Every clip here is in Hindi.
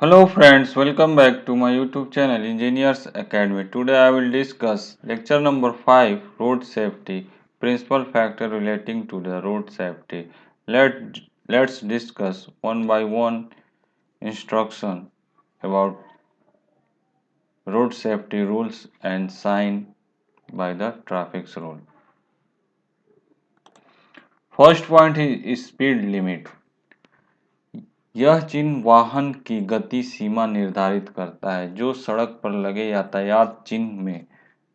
Hello friends, welcome back to my YouTube channel Engineers Academy. Today I will discuss lecture number 5 Road Safety Principal Factor Relating to the Road Safety. Let's discuss one by one instruction about road safety rules and sign by the traffic rule. First point is speed limit. यह चिन्ह वाहन की गति सीमा निर्धारित करता है जो सड़क पर लगे यातायात चिन्ह में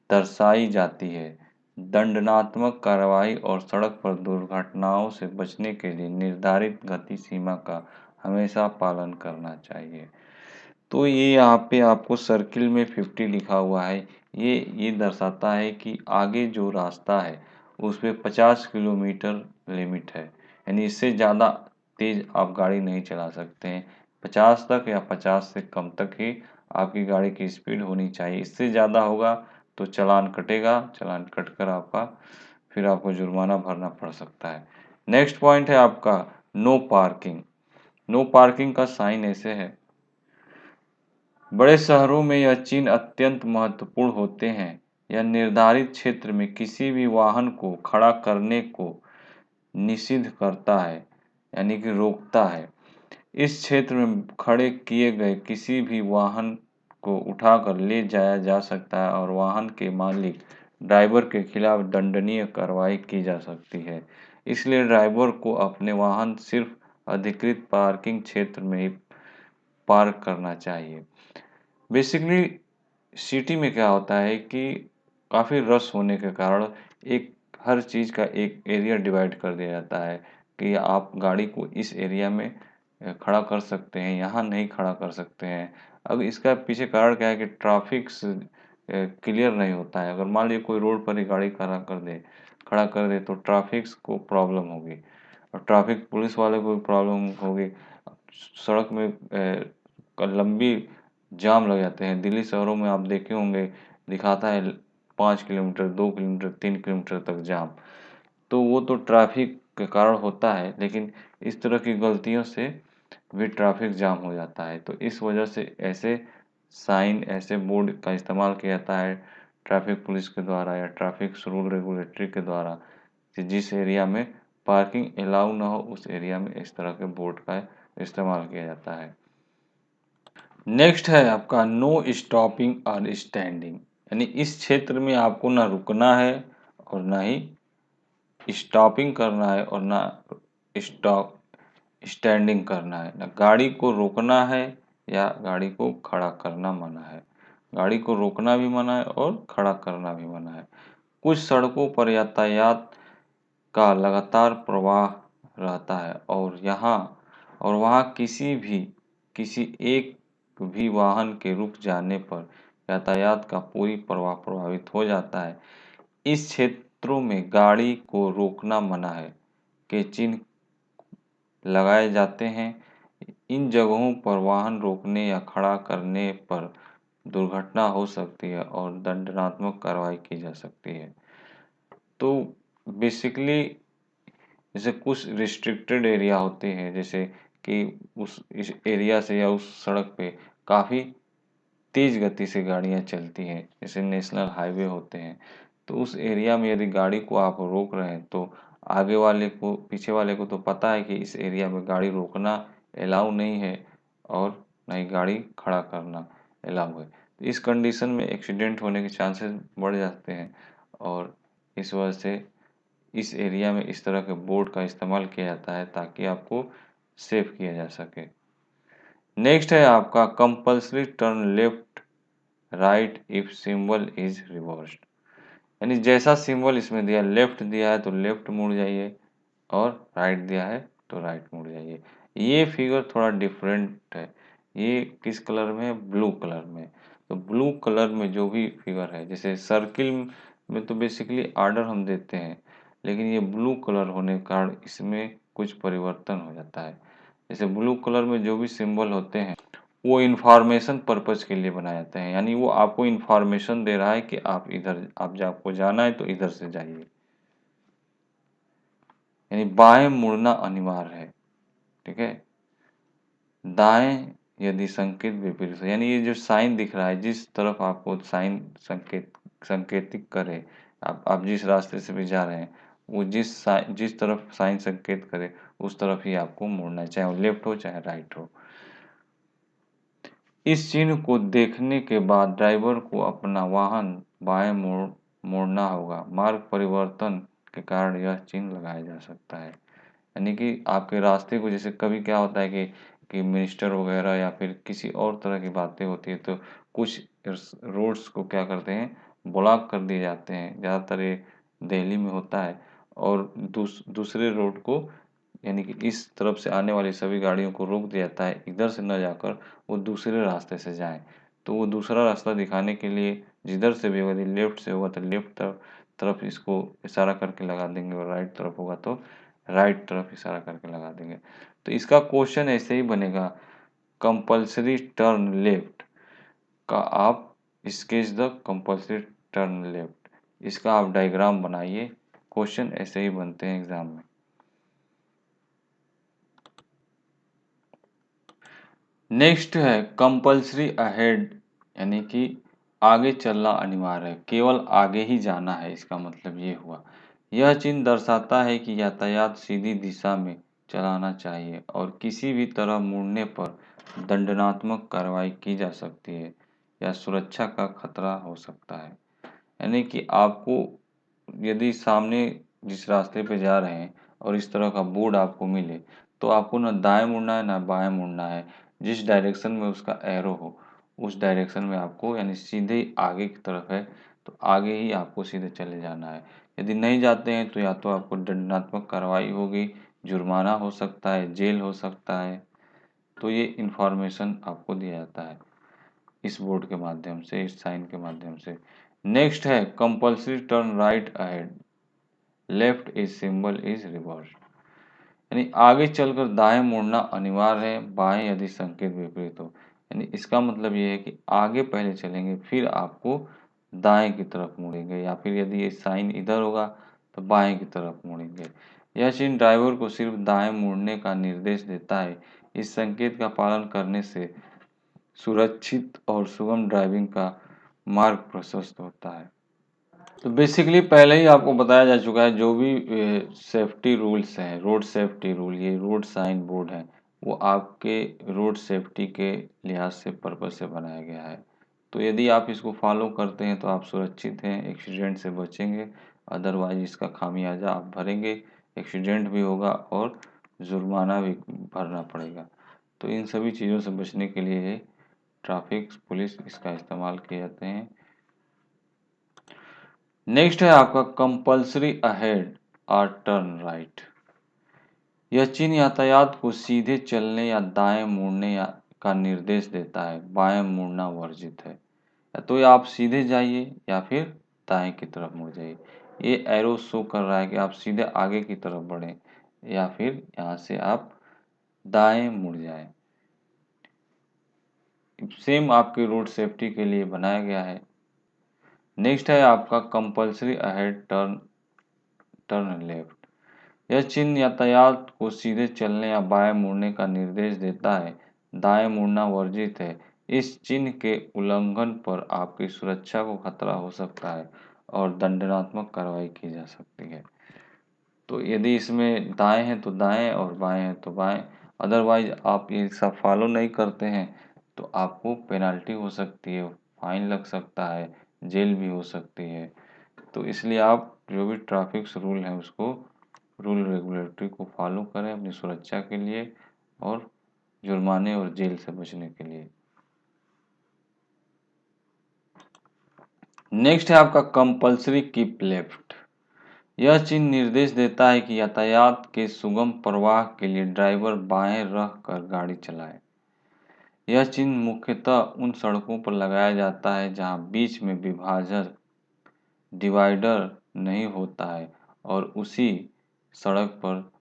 दर्शाई जाती है। दंडात्मक कार्रवाई और सड़क पर दुर्घटनाओं से बचने के लिए निर्धारित गति सीमा का हमेशा पालन करना चाहिए। तो ये यहाँ पे आपको सर्किल में 50 लिखा हुआ है। ये दर्शाता है कि आगे जो रास्ता है उस पे 50 किलोमीटर लिमिट है, यानी इससे ज़्यादा तेज़ आप गाड़ी नहीं चला सकते हैं। 50 तक या 50 से कम तक ही आपकी गाड़ी की स्पीड होनी चाहिए। इससे ज़्यादा होगा तो चालान कटेगा, चालान कटकर फिर आपको जुर्माना भरना पड़ सकता है। नेक्स्ट पॉइंट है आपका नो पार्किंग। नो पार्किंग का साइन ऐसे है। बड़े शहरों में यह चिन्ह अत्यंत महत्वपूर्ण होते हैं। यह निर्धारित क्षेत्र में किसी भी वाहन को खड़ा करने को निषिद्ध करता है, यानी कि रोकता है। इस क्षेत्र में खड़े किए गए किसी भी वाहन को उठाकर ले जाया जा सकता है और वाहन के मालिक ड्राइवर के खिलाफ दंडनीय कार्रवाई की जा सकती है। इसलिए ड्राइवर को अपने वाहन सिर्फ अधिकृत पार्किंग क्षेत्र में ही पार्क करना चाहिए। बेसिकली सिटी में क्या होता है कि काफ़ी रश होने के कारण एक हर चीज़ का एक एरिया डिवाइड कर दिया जाता है कि आप गाड़ी को इस एरिया में खड़ा कर सकते हैं, यहाँ नहीं खड़ा कर सकते हैं। अब इसका पीछे कारण क्या है कि ट्रैफिक क्लियर नहीं होता है। अगर मान लीजिए कोई रोड पर ही गाड़ी खड़ा कर दे तो ट्रैफिक को प्रॉब्लम होगी और ट्रैफिक पुलिस वाले को भी प्रॉब्लम होगी। सड़क में लंबी जाम लग जाते हैं। दिल्ली शहरों में आप देखे होंगे, दिखाता है 5 किलोमीटर, 2 किलोमीटर, 3 किलोमीटर तक जाम। तो वो तो ट्रैफिक के कारण होता है, लेकिन इस तरह की गलतियों से भी ट्रैफिक जाम हो जाता है। तो इस वजह से ऐसे साइन, ऐसे बोर्ड का इस्तेमाल किया जाता है ट्रैफिक पुलिस के द्वारा या ट्रैफिक रूल रेगुलेटरी के द्वारा कि जिस एरिया में पार्किंग अलाउ ना हो उस एरिया में इस तरह के बोर्ड का इस्तेमाल किया जाता है। नेक्स्ट है आपका नो स्टॉपिंग और स्टैंडिंग, यानी इस क्षेत्र में आपको ना रुकना है और ना ही स्टॉपिंग करना है और ना स्टॉप स्टैंडिंग करना है। ना गाड़ी को रोकना है या गाड़ी को खड़ा करना मना है। गाड़ी को रोकना भी मना है और खड़ा करना भी मना है। कुछ सड़कों पर यातायात का लगातार प्रवाह रहता है और वहाँ किसी एक भी वाहन के रुक जाने पर यातायात का पूरी प्रवाह प्रभावित हो जाता है। इस क्षेत्रों में गाड़ी को रोकना मना है के चिन्ह लगाए जाते हैं। इन जगहों पर वाहन रोकने या खड़ा करने पर दुर्घटना हो सकती है और दंडात्मक कार्रवाई की जा सकती है। तो बेसिकली जैसे कुछ रिस्ट्रिक्टेड एरिया होते हैं, जैसे कि इस एरिया से या उस सड़क पे काफ़ी तेज़ गति से गाड़ियाँ चलती हैं, जैसे नेशनल हाईवे होते हैं। तो उस एरिया में यदि गाड़ी को आप रोक रहे हैं तो आगे वाले को, पीछे वाले को तो पता है कि इस एरिया में गाड़ी रोकना अलाउ नहीं है और ना ही गाड़ी खड़ा करना अलाउ है। तो इस कंडीशन में एक्सीडेंट होने के चांसेस बढ़ जाते हैं और इस वजह से इस एरिया में इस तरह के बोर्ड का इस्तेमाल किया जाता है ताकि आपको सेव किया जा सके। नेक्स्ट है आपका compulsory turn left right if symbol is reversed, यानी जैसा सिंबल इसमें दिया, लेफ्ट दिया है तो लेफ्ट मुड़ जाइए और राइट दिया है तो राइट मुड़ जाइए। ये फिगर थोड़ा डिफरेंट है। ये किस कलर में है? ब्लू कलर में। तो ब्लू कलर में जो भी फिगर है, जैसे सर्किल में तो बेसिकली आर्डर हम देते हैं, लेकिन ये ब्लू कलर होने के कारण इसमें कुछ परिवर्तन हो जाता है। जैसे ब्लू कलर में जो भी सिंबल होते हैं वो इंफॉर्मेशन पर्पज के लिए बनाए जाते हैं, यानी वो आपको इंफॉर्मेशन दे रहा है कि आपको जाना है तो इधर से जाइए, यानी बाएं मुड़ना अनिवार्य है। ठीक है, दाएं यदि संकेत विपरीत हो, यानी ये जो साइन दिख रहा है, जिस तरफ आपको साइन संकेतित करे, आप जिस रास्ते से भी जा रहे हैं, वो जिस तरफ साइन संकेत करे उस तरफ ही आपको मुड़ना है, चाहे वो लेफ्ट हो चाहे राइट हो। इस चिन्ह को देखने के बाद ड्राइवर को अपना वाहन बाएं मोड़ना होगा। मार्ग परिवर्तन के कारण यह चिन्ह लगाया जा सकता है। यानी कि आपके रास्ते को, जैसे कभी क्या होता है कि मिनिस्टर वगैरह या फिर किसी और तरह की बातें होती है, तो कुछ रोड्स को क्या करते हैं, ब्लॉक कर दिए जाते हैं। ज़्यादातर ये दिल्ली में होता है। और दूसरे रोड को, यानी कि इस तरफ से आने वाली सभी गाड़ियों को रोक दिया जाता है, इधर से न जाकर वो दूसरे रास्ते से जाएं। तो वो दूसरा रास्ता दिखाने के लिए जिधर से भी, यदि लेफ्ट से होगा तो लेफ्ट तरफ इसको इशारा करके लगा देंगे, और राइट तरफ होगा तो राइट तरफ इशारा करके लगा देंगे। तो इसका क्वेश्चन ऐसे ही बनेगा, कंपल्सरी टर्न लेफ्ट का आप sketch the compulsory turn left, इसका आप डायग्राम बनाइए। क्वेश्चन ऐसे ही बनते हैं एग्जाम में। नेक्स्ट है कंपल्सरी अहेड, यानी कि आगे चलना अनिवार्य है, केवल आगे ही जाना है, इसका मतलब ये हुआ। यह चिन्ह दर्शाता है कि यातायात सीधी दिशा में चलाना चाहिए और किसी भी तरह मुड़ने पर दंडात्मक कार्रवाई की जा सकती है या सुरक्षा का खतरा हो सकता है। यानी कि आपको, यदि सामने जिस रास्ते पे जा रहे हैं और इस तरह का बोर्ड आपको मिले, तो आपको ना दाएं मुड़ना है ना बाएं मुड़ना है। जिस डायरेक्शन में उसका एरो हो उस डायरेक्शन में आपको, यानी सीधे आगे की तरफ है तो आगे ही आपको सीधे चले जाना है। यदि नहीं जाते हैं तो या तो आपको दंडात्मक कार्रवाई होगी, जुर्माना हो सकता है, जेल हो सकता है। तो ये इन्फॉर्मेशन आपको दिया जाता है इस बोर्ड के माध्यम से, इस साइन के माध्यम से। नेक्स्ट है compulsory turn right ahead, left is symbol is reverse, यानी आगे चलकर दाएं मुड़ना अनिवार्य है, बाएं यदि संकेत विपरीत हो। यानी इसका मतलब ये है कि आगे पहले चलेंगे फिर आपको दाएं की तरफ मुड़ेंगे, या फिर यदि ये साइन इधर होगा तो बाएं की तरफ मुड़ेंगे। यह चिन्ह ड्राइवर को सिर्फ दाएं मुड़ने का निर्देश देता है। इस संकेत का पालन करने से सुरक्षित और सुगम ड्राइविंग का मार्ग प्रशस्त होता है। तो बेसिकली पहले ही आपको बताया जा चुका है, जो भी सेफ्टी रूल्स हैं, रोड सेफ्टी रूल, ये रोड साइन बोर्ड है, वो आपके रोड सेफ्टी के लिहाज से पर्पज से बनाया गया है। तो यदि आप इसको फॉलो करते हैं तो आप सुरक्षित हैं, एक्सीडेंट से बचेंगे। अदरवाइज इसका खामियाजा आप भरेंगे, एक्सीडेंट भी होगा और जुर्माना भी भरना पड़ेगा। तो इन सभी चीज़ों से बचने के लिए ट्रैफिक पुलिस इसका इस्तेमाल किए जाते हैं। नेक्स्ट है आपका कंपल्सरी अहेड और टर्न राइट। यह चिन्ह यातायात को सीधे चलने या दाएं मुड़ने का निर्देश देता है। बाएं मुड़ना वर्जित है। या तो आप सीधे जाइए या फिर दाएं की तरफ मुड़ जाइए। ये एरो शो कर रहा है कि आप सीधे आगे की तरफ बढ़ें या फिर यहाँ से आप दाएं मुड़ जाएं। सेम आपके रोड सेफ्टी के लिए बनाया गया है। नेक्स्ट है आपका कंपल्सरी अहेड टर्न लेफ्ट। यह चिन्ह यातायात को सीधे चलने या बाएं मुड़ने का निर्देश देता है। दाएं मुड़ना वर्जित है। इस चिन्ह के उल्लंघन पर आपकी सुरक्षा को खतरा हो सकता है और दंडात्मक कार्रवाई की जा सकती है। तो यदि इसमें दाएं हैं तो दाएं और बाएं हैं तो बाएं। अदरवाइज आप ये सब फॉलो नहीं करते हैं तो आपको पेनल्टी हो सकती है, फाइन लग सकता है, जेल भी हो सकती है। तो इसलिए आप जो भी ट्रैफिक रूल है उसको, रूल रेगुलेटरी को फॉलो करें अपनी सुरक्षा के लिए और जुर्माने और जेल से बचने के लिए। नेक्स्ट है आपका कंपल्सरी कीप लेफ्ट। यह चिन्ह निर्देश देता है कि यातायात के सुगम प्रवाह के लिए ड्राइवर बाएं रह कर गाड़ी चलाए। यह चिन्ह मुख्यतः उन सड़कों पर लगाया जाता है जहां बीच में विभाजक डिवाइडर नहीं होता है और उसी सड़क पर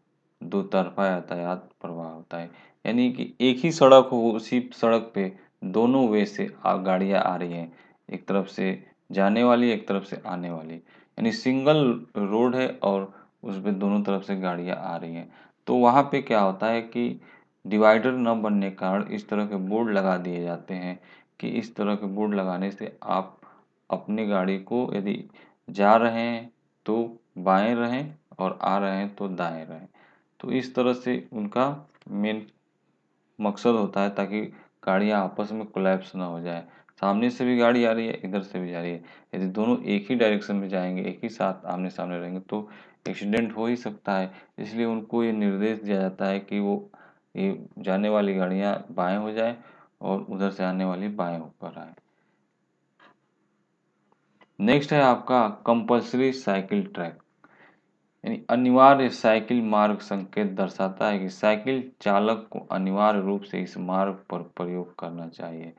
दो तरफा यातायात प्रवाह होता है। यानी कि एक ही सड़क हो, उसी सड़क पे दोनों वे से गाड़ियाँ आ रही हैं, एक तरफ से जाने वाली एक तरफ से आने वाली, यानी सिंगल रोड है और उस पे दोनों तरफ से गाड़ियाँ आ रही हैं। तो वहाँ पे क्या होता है कि डिवाइडर न बनने के कारण इस तरह के बोर्ड लगा दिए जाते हैं कि इस तरह के बोर्ड लगाने से आप अपनी गाड़ी को यदि जा रहे हैं तो बाएं रहें और आ रहे हैं तो दाएं रहें। तो इस तरह से उनका मेन मकसद होता है ताकि गाड़ियाँ आपस में कोलैप्स ना हो जाए। सामने से भी गाड़ी आ रही है, इधर से भी जा रही है, यदि दोनों एक ही डायरेक्शन में जाएंगे, एक ही साथ आमने सामने रहेंगे तो एक्सीडेंट हो ही सकता है। इसलिए उनको ये निर्देश दिया जाता है कि वो ये जाने वाली गाड़ियाँ बाएं हो जाए और उधर से आने वाली बाएं होकर आए। नेक्स्ट है आपका कंपल्सरी साइकिल ट्रैक, यानी अनिवार्य साइकिल मार्ग संकेत दर्शाता है कि साइकिल चालक को अनिवार्य रूप से इस मार्ग पर प्रयोग करना चाहिए।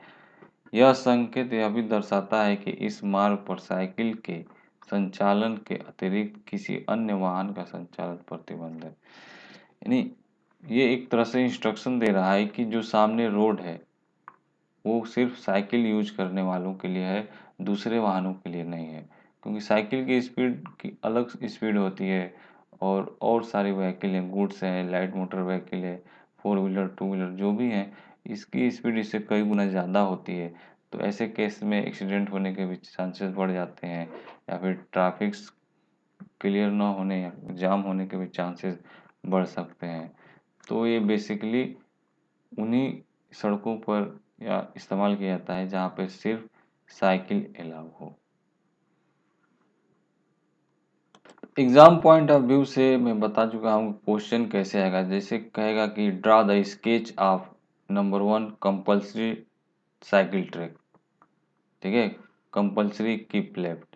यह संकेत यह भी दर्शाता है कि इस मार्ग पर साइकिल के संचालन के अतिरिक्त किसी अन्य वाहन का संचालन प्रतिबंध है। यानी ये एक तरह से इंस्ट्रक्शन दे रहा है कि जो सामने रोड है वो सिर्फ साइकिल यूज करने वालों के लिए है, दूसरे वाहनों के लिए नहीं है। क्योंकि साइकिल की स्पीड की अलग स्पीड होती है और सारी व्हीकल हैं, गुड्स हैं, लाइट मोटर व्हीकल है, फोर व्हीलर, टू व्हीलर जो भी हैं, इसकी स्पीड इससे कई गुना ज़्यादा होती है। तो ऐसे केस में एक्सीडेंट होने के भी चांसेस बढ़ जाते हैं या फिर ट्रैफिक क्लियर ना होने या जाम होने के भी चांसेस बढ़ सकते हैं। तो ये बेसिकली उन्हीं सड़कों पर या इस्तेमाल किया जाता है जहाँ पे सिर्फ साइकिल अलाउ हो। एग्जाम पॉइंट ऑफ व्यू से मैं बता चुका हूँ क्वेश्चन कैसे आएगा। जैसे कहेगा कि draw the sketch of number 1 compulsory cycle track, ठीक है, कंपल्सरी कीप लेफ्ट।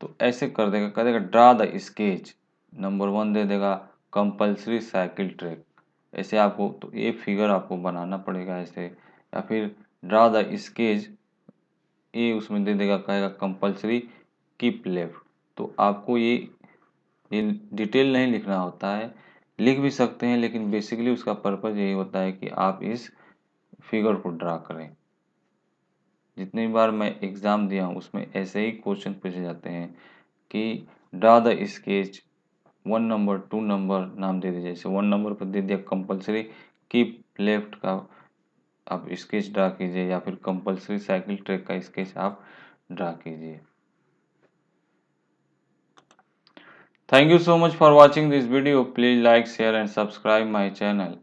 तो ऐसे कर देगा, कर देगा ड्रा द स्केच, नंबर 1 दे देगा कंपल्सरी साइकिल ट्रैक। ऐसे आपको तो ये फिगर आपको बनाना पड़ेगा ऐसे, या फिर ड्रा द स्केच, ये उसमें दे देगा, कहेगा कंपल्सरी कीप लेफ्ट। तो आपको ये डिटेल नहीं लिखना होता है, लिख भी सकते हैं, लेकिन बेसिकली उसका पर्पज़ यही होता है कि आप इस फिगर को ड्रा करें। जितनी बार मैं एग्ज़ाम दिया हूँ उसमें ऐसे ही क्वेश्चन पूछे जाते हैं कि draw the sketch 1 number 2 number नाम दे दीजिए। जैसे 1 नंबर पर दे दिया कंपल्सरी कीप लेफ्ट का आप स्केच ड्रा कीजिए, या फिर कंपल्सरी साइकिल ट्रैक का स्केच आप ड्रा कीजिए। Thank you so much for watching this video. Please like, share and subscribe my channel.